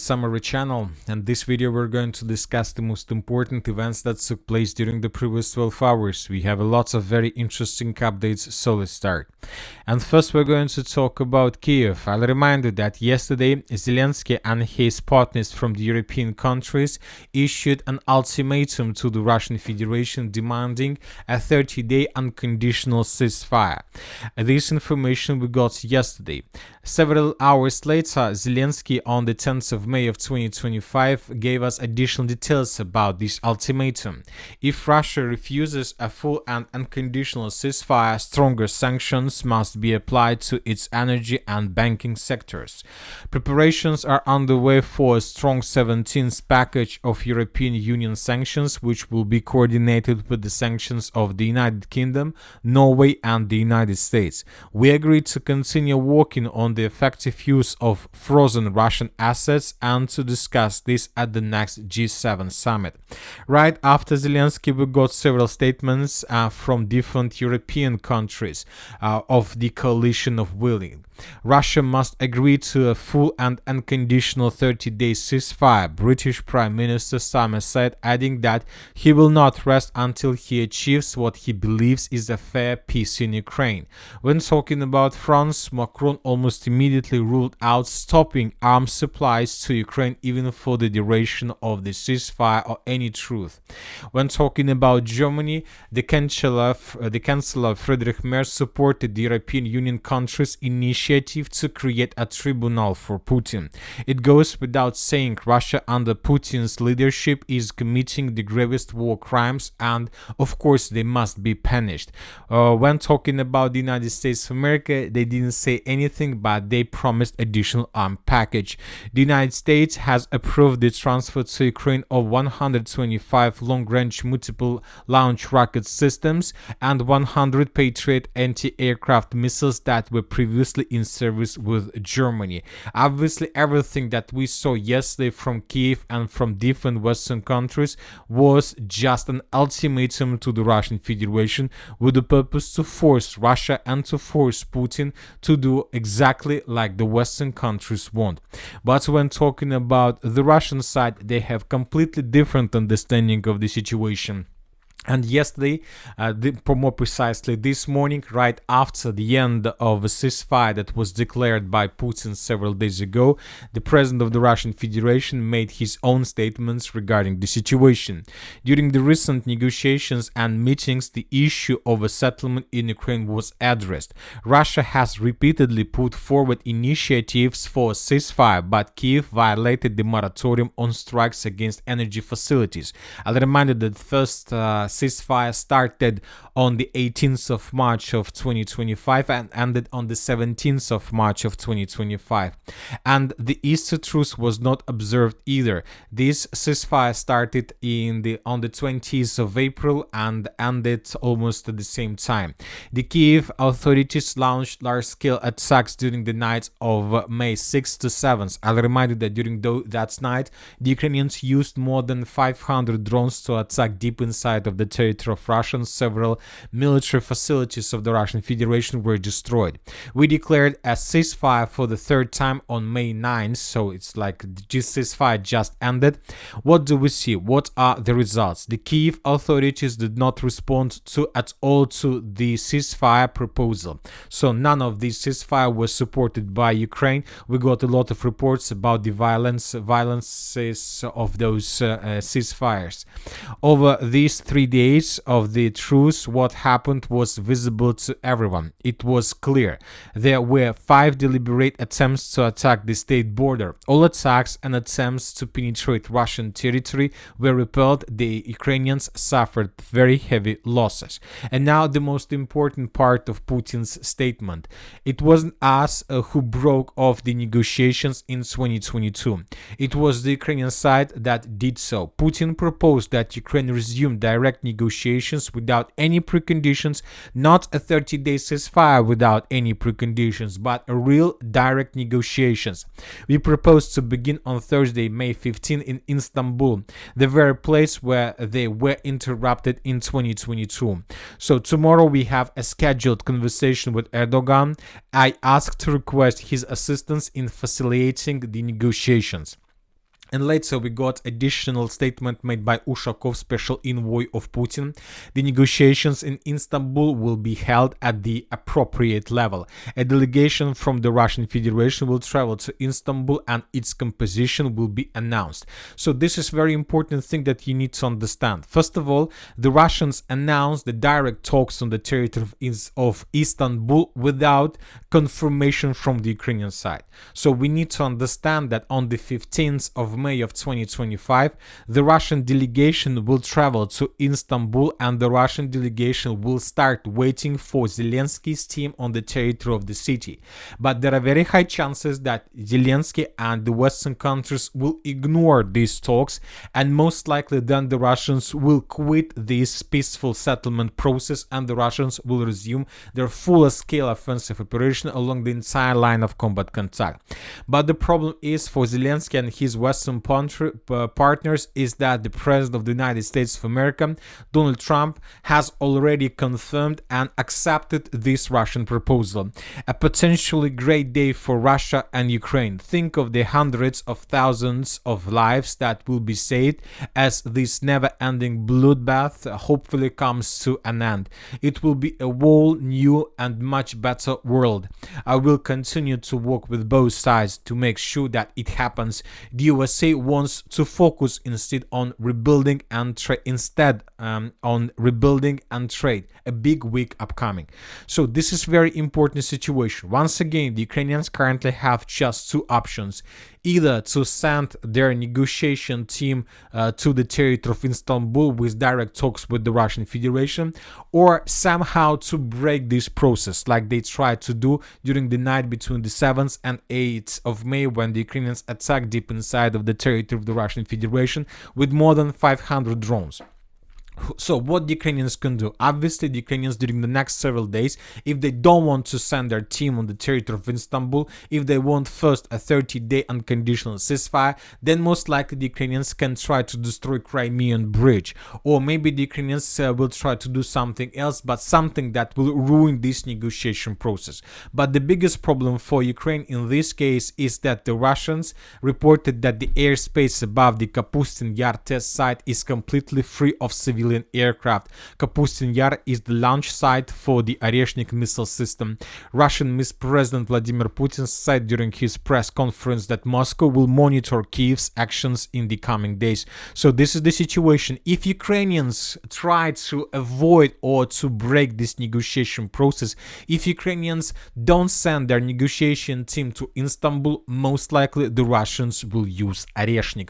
Summary channel, and this video we're going to discuss the most important events that took place during the previous 12 hours. We have lots of very interesting updates, so let's start. And first we're going to talk about Kiev. I'll remind you that yesterday Zelensky and his partners from the European countries issued an ultimatum to the Russian Federation demanding a 30-day unconditional ceasefire. This information we got yesterday. Several hours later, Zelensky on the 10th of May of 2025 gave us additional details about this ultimatum. If Russia refuses a full and unconditional ceasefire, stronger sanctions must be applied to its energy and banking sectors. Preparations are underway for a strong 17th package of European Union sanctions, which will be coordinated with the sanctions of the United Kingdom, Norway and the United States. We agreed to continue working on the effective use of frozen Russian assets and to discuss this at the next G7 summit. Right after Zelensky, we got several statements from different European countries of the coalition of willing. Russia must agree to a full and unconditional 30-day ceasefire, British Prime Minister Starmer said, adding that he will not rest until he achieves what he believes is a fair peace in Ukraine. When talking about France, Macron almost immediately ruled out stopping arms supplies to Ukraine even for the duration of the ceasefire or any truce. When talking about Germany, the Chancellor Friedrich Merz supported the European Union countries' initiative to create a tribunal for Putin. It goes without saying Russia under Putin's leadership is committing the gravest war crimes, and of course they must be punished. When talking about the United States of America, they didn't say anything, but they promised additional arm package. The United States has approved the transfer to Ukraine of 125 long-range multiple launch rocket systems and 100 Patriot anti-aircraft missiles that were previously in service with Germany. Obviously, everything that we saw yesterday from Kiev and from different Western countries was just an ultimatum to the Russian Federation with the purpose to force Russia and to force Putin to do exactly like the Western countries want. But when talking about the Russian side, they have completely different understanding of the situation. And yesterday, more precisely this morning, right after the end of a ceasefire that was declared by Putin several days ago, the president of the Russian Federation made his own statements regarding the situation. During the recent negotiations and meetings, the issue of a settlement in Ukraine was addressed. Russia has repeatedly put forward initiatives for a ceasefire, but Kiev violated the moratorium on strikes against energy facilities. I'll remind you that the first ceasefire started on the 18th of March of 2025 and ended on the 17th of March of 2025. And the Easter truce was not observed either. This ceasefire started on the 20th of April and ended almost at the same time. The Kiev authorities launched large-scale attacks during the night of May 6th to 7th. I'll remind you that during that night, the Ukrainians used more than 500 drones to attack deep inside of the territory of Russia, and several military facilities of the Russian Federation were destroyed. We declared a ceasefire for the third time on May 9th, so it's like the ceasefire just ended. What do we see? What are the results? The Kiev authorities did not respond at all to the ceasefire proposal. So none of these ceasefire was supported by Ukraine. We got a lot of reports about the violences of those ceasefires. Over these 3 days of the truce, what happened was visible to everyone. It was clear. There were 5 deliberate attempts to attack the state border. All attacks and attempts to penetrate Russian territory were repelled. The Ukrainians suffered very heavy losses. And now the most important part of Putin's statement. It wasn't us who broke off the negotiations in 2022. It was the Ukrainian side that did so. Putin proposed that Ukraine resume direct negotiations without any preconditions, not a 30-day ceasefire without any preconditions, but a real direct negotiations. We proposed to begin on Thursday, May 15 in Istanbul, the very place where they were interrupted in 2022. So tomorrow we have a scheduled conversation with Erdogan. I asked to request his assistance in facilitating the negotiations. And later we got additional statement made by Ushakov, special envoy of Putin. The negotiations in Istanbul will be held at the appropriate level. A delegation from the Russian Federation will travel to Istanbul and its composition will be announced. So this is very important thing that you need to understand. First of all, the Russians announced the direct talks on the territory of Istanbul without confirmation from the Ukrainian side. So we need to understand that on the 15th of May of 2025, the Russian delegation will travel to Istanbul and the Russian delegation will start waiting for Zelensky's team on the territory of the city. But there are very high chances that Zelensky and the Western countries will ignore these talks, and most likely then the Russians will quit this peaceful settlement process and the Russians will resume their full-scale offensive operation along the entire line of combat contact. But the problem is for Zelensky and his Western partners is that the President of the United States of America, Donald Trump, has already confirmed and accepted this Russian proposal. A potentially great day for Russia and Ukraine. Think of the hundreds of thousands of lives that will be saved as this never-ending bloodbath hopefully comes to an end. It will be a whole new and much better world. I will continue to work with both sides to make sure that it happens. The USA wants to focus instead on rebuilding and trade. A big week upcoming. So this is very important situation. Once again, the Ukrainians currently have just two options: either to send their negotiation team to the territory of Istanbul with direct talks with the Russian Federation, or somehow to break this process like they tried to do during the night between the 7th and 8th of May when the Ukrainians attacked deep inside of the territory of the Russian Federation with more than 500 drones. So what the Ukrainians can do? Obviously, the Ukrainians during the next several days, if they don't want to send their team on the territory of Istanbul, if they want first a 30-day unconditional ceasefire, then most likely the Ukrainians can try to destroy Crimean Bridge. Or maybe the Ukrainians will try to do something else, but something that will ruin this negotiation process. But the biggest problem for Ukraine in this case is that the Russians reported that the airspace above the Kapustin Yar test site is completely free of civilian aircraft. Kapustin Yar is the launch site for the Oreshnik missile system. Russian President Vladimir Putin said during his press conference that Moscow will monitor Kyiv's actions in the coming days. So this is the situation. If Ukrainians try to avoid or to break this negotiation process, if Ukrainians don't send their negotiation team to Istanbul, most likely the Russians will use Oreshnik.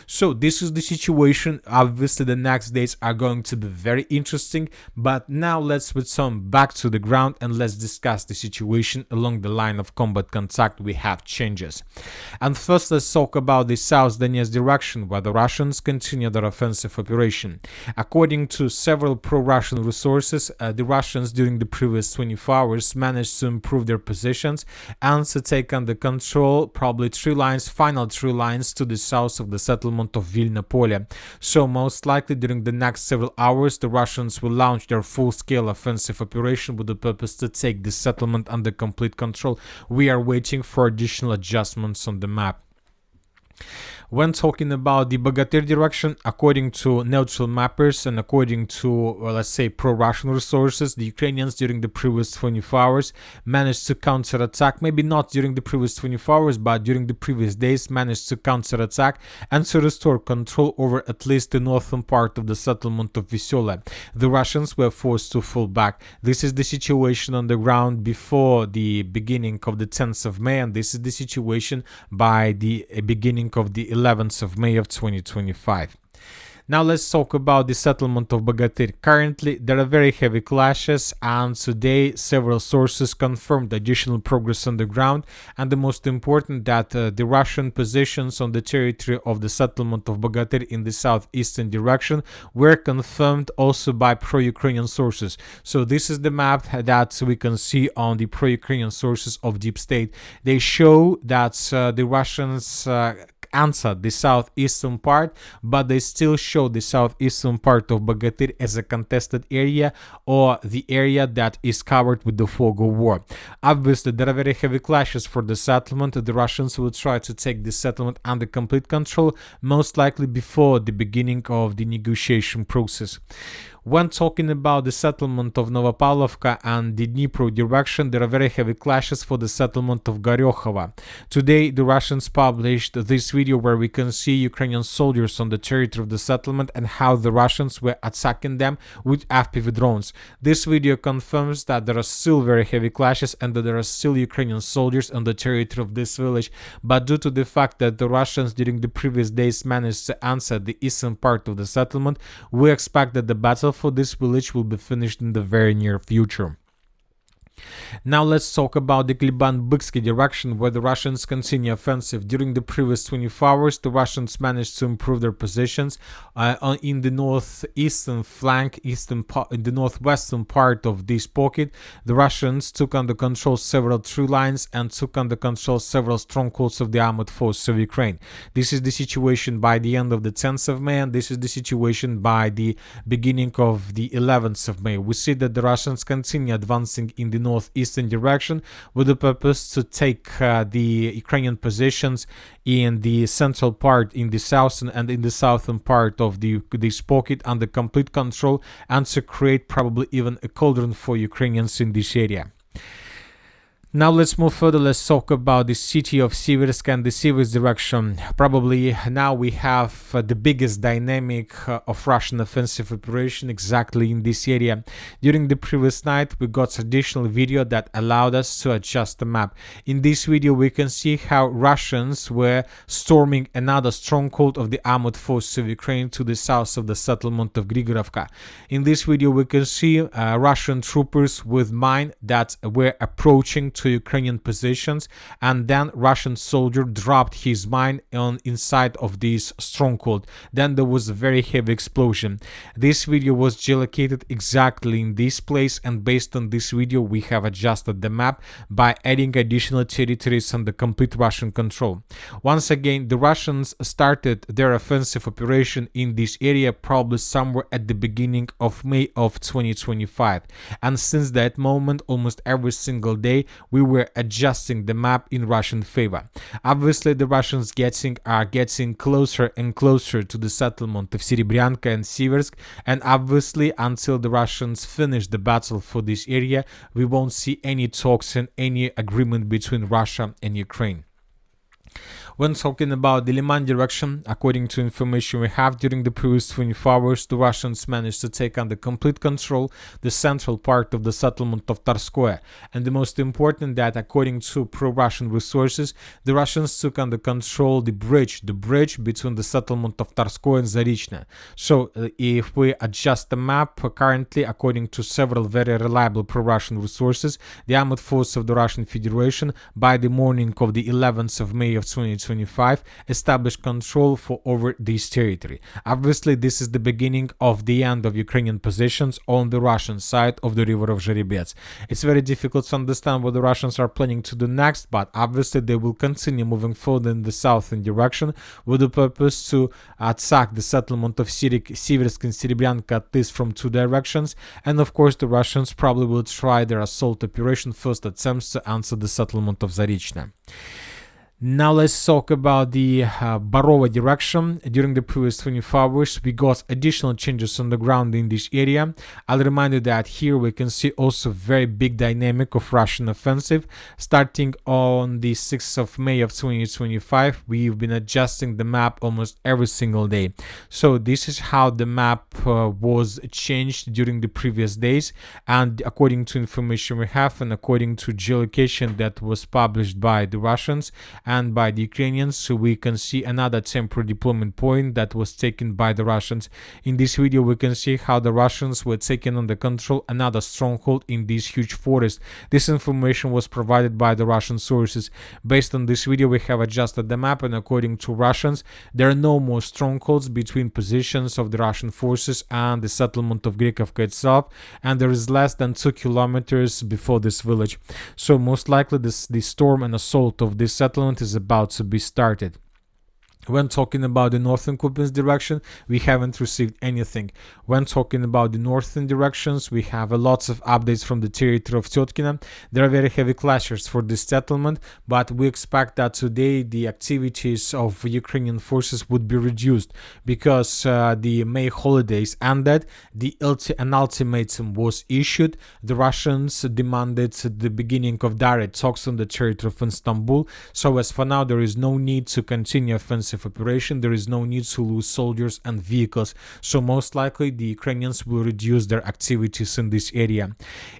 So this is the situation. Obviously, the next days are going to be very interesting, but now let's return back to the ground and let's discuss the situation along the line of combat contact. We have changes. And first let's talk about the South Donetsk direction where the Russians continue their offensive operation. According to several pro-Russian resources, the Russians during the previous 24 hours managed to improve their positions and to take under control probably final three lines to the south of the settlement of Vilna Pole. So most likely during the next several hours, the Russians will launch their full-scale offensive operation with the purpose to take the settlement under complete control. We are waiting for additional adjustments on the map. When talking about the Bogatyr direction, according to neutral mappers and according to, let's say, pro-Russian resources, the Ukrainians during the previous 24 hours managed to counterattack, maybe not during the previous 24 hours, but during the previous days managed to counterattack and to restore control over at least the northern part of the settlement of Vysyola. The Russians were forced to fall back. This is the situation on the ground before the beginning of the 10th of May, and this is the situation by the beginning of the 11th of May of 2025. Now let's talk about the settlement of Bogatyr. Currently, there are very heavy clashes, and today several sources confirmed additional progress on the ground, and the most important that the Russian positions on the territory of the settlement of Bogatyr in the southeastern direction were confirmed also by pro-Ukrainian sources. So this is the map that we can see on the pro-Ukrainian sources of Deep State. They show that the Russians answer the southeastern part, but they still show the southeastern part of Bogatyr as a contested area or the area that is covered with the fog of war. Obviously, there are very heavy clashes for the settlement. The Russians will try to take the settlement under complete control, most likely before the beginning of the negotiation process. When talking about the settlement of Novopavlovka and the Dnipro direction, there are very heavy clashes for the settlement of Goryokhova. Today, the Russians published this video where we can see Ukrainian soldiers on the territory of the settlement and how the Russians were attacking them with FPV drones. This video confirms that there are still very heavy clashes and that there are still Ukrainian soldiers on the territory of this village, but due to the fact that the Russians during the previous days managed to answer the eastern part of the settlement, we expect that the battle for this village will be finished in the very near future. Now let's talk about the Kliban-Byksky direction, where the Russians continue offensive. During the previous 24 hours, the Russians managed to improve their positions in the northeastern flank, in the northwestern part of this pocket. The Russians took under control several tree lines and took under control several strongholds of the armored forces of Ukraine. This is the situation by the end of the 10th of May, and this is the situation by the beginning of the 11th of May. We see that the Russians continue advancing in the northeastern direction with the purpose to take the Ukrainian positions in the central part, in the southern and in the southern part of this pocket under complete control, and to create probably even a cauldron for Ukrainians in this area. Now let's move further. Let's talk about the city of Siversk and the Siversk direction. Probably now we have the biggest dynamic of Russian offensive operation exactly in this area. During the previous night, we got additional video that allowed us to adjust the map. In this video, we can see how Russians were storming another stronghold of the armored forces of Ukraine to the south of the settlement of Grigorovka. In this video, we can see Russian troopers with mine that were approaching to Ukrainian positions, and then Russian soldier dropped his mine on inside of this stronghold. Then there was a very heavy explosion. This video was geolocated exactly in this place, and based on this video we have adjusted the map by adding additional territories under complete Russian control. Once again, the Russians started their offensive operation in this area probably somewhere at the beginning of May of 2025, and since that moment almost every single day we were adjusting the map in Russian favor. Obviously, the Russians are getting closer and closer to the settlement of Serebryanka and Siversk, and obviously until the Russians finish the battle for this area, we won't see any talks and any agreement between Russia and Ukraine. When talking about the Liman direction, according to information we have, during the previous 24 hours, the Russians managed to take under complete control the central part of the settlement of Tarskoye. And the most important that, according to pro-Russian resources, the Russians took under control the bridge between the settlement of Tarskoye and Zarychne. So if we adjust the map, currently, according to several very reliable pro-Russian resources, the armored forces of the Russian Federation, by the morning of the 11th of May of 2025, established control for over this territory. Obviously, this is the beginning of the end of Ukrainian positions on the Russian side of the river of Zherebets. It's very difficult to understand what the Russians are planning to do next, but obviously they will continue moving forward in the southern direction with the purpose to attack the settlement of Siversk and Serebryanka, at least from two directions, and of course the Russians probably will try their assault operation first attempts to answer the settlement of Zarychne. Now let's talk about the Barova direction. During the previous 24 hours, we got additional changes on the ground in this area. I'll remind you that here we can see also very big dynamic of Russian offensive. Starting on the 6th of May of 2025, we've been adjusting the map almost every single day. So this is how the map was changed during the previous days, and according to information we have and according to geolocation that was published by the Russians and by the Ukrainians, so we can see another temporary deployment point that was taken by the Russians. In this video we can see how the Russians were taking under control another stronghold in this huge forest. This information was provided by the Russian sources. Based on this video we have adjusted the map, and according to Russians there are no more strongholds between positions of the Russian forces and the settlement of Grigorovka itself, and there is less than 2 kilometers before this village. So most likely the storm and assault of this settlement is about to be started. When talking about the northern Kupiansk direction, we haven't received anything. When talking about the northern directions, we have lots of updates from the territory of Tyotkina. There are very heavy clashes for this settlement, but we expect that today the activities of Ukrainian forces would be reduced because the May holidays ended. An ultimatum was issued. The Russians demanded the beginning of direct talks on the territory of Istanbul. So as for now, there is no need to continue offensive operation. There is no need to lose soldiers and vehicles. So most likely the Ukrainians will reduce their activities in this area.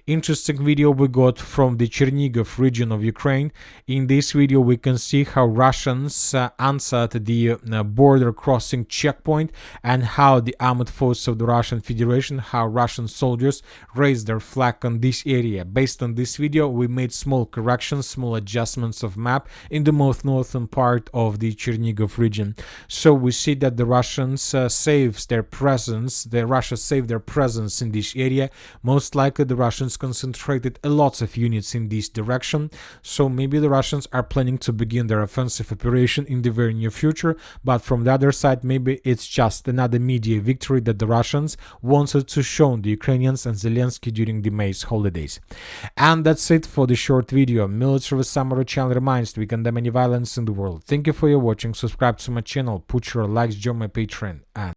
Interesting video we got from the Chernigov region of Ukraine. In this video we can see how Russians answered the border crossing checkpoint and how the armed forces of the Russian Federation, how Russian soldiers raised their flag on this area. Based on this video, we made small corrections, small adjustments of map in the most northern part of the Chernigov region. So we see that the Russians saved their presence. Russia saved their presence in this area. Most likely the Russians concentrated a lot of units in this direction. So maybe the Russians are planning to begin their offensive operation in the very near future. But from the other side, maybe it's just another media victory that the Russians wanted to show the Ukrainians and Zelensky during the May holidays. And that's it for the short video. Military Summary channel reminds we condemn any violence in the world. Thank you for your watching. Subscribe to my channel, put your likes, join my Patreon, and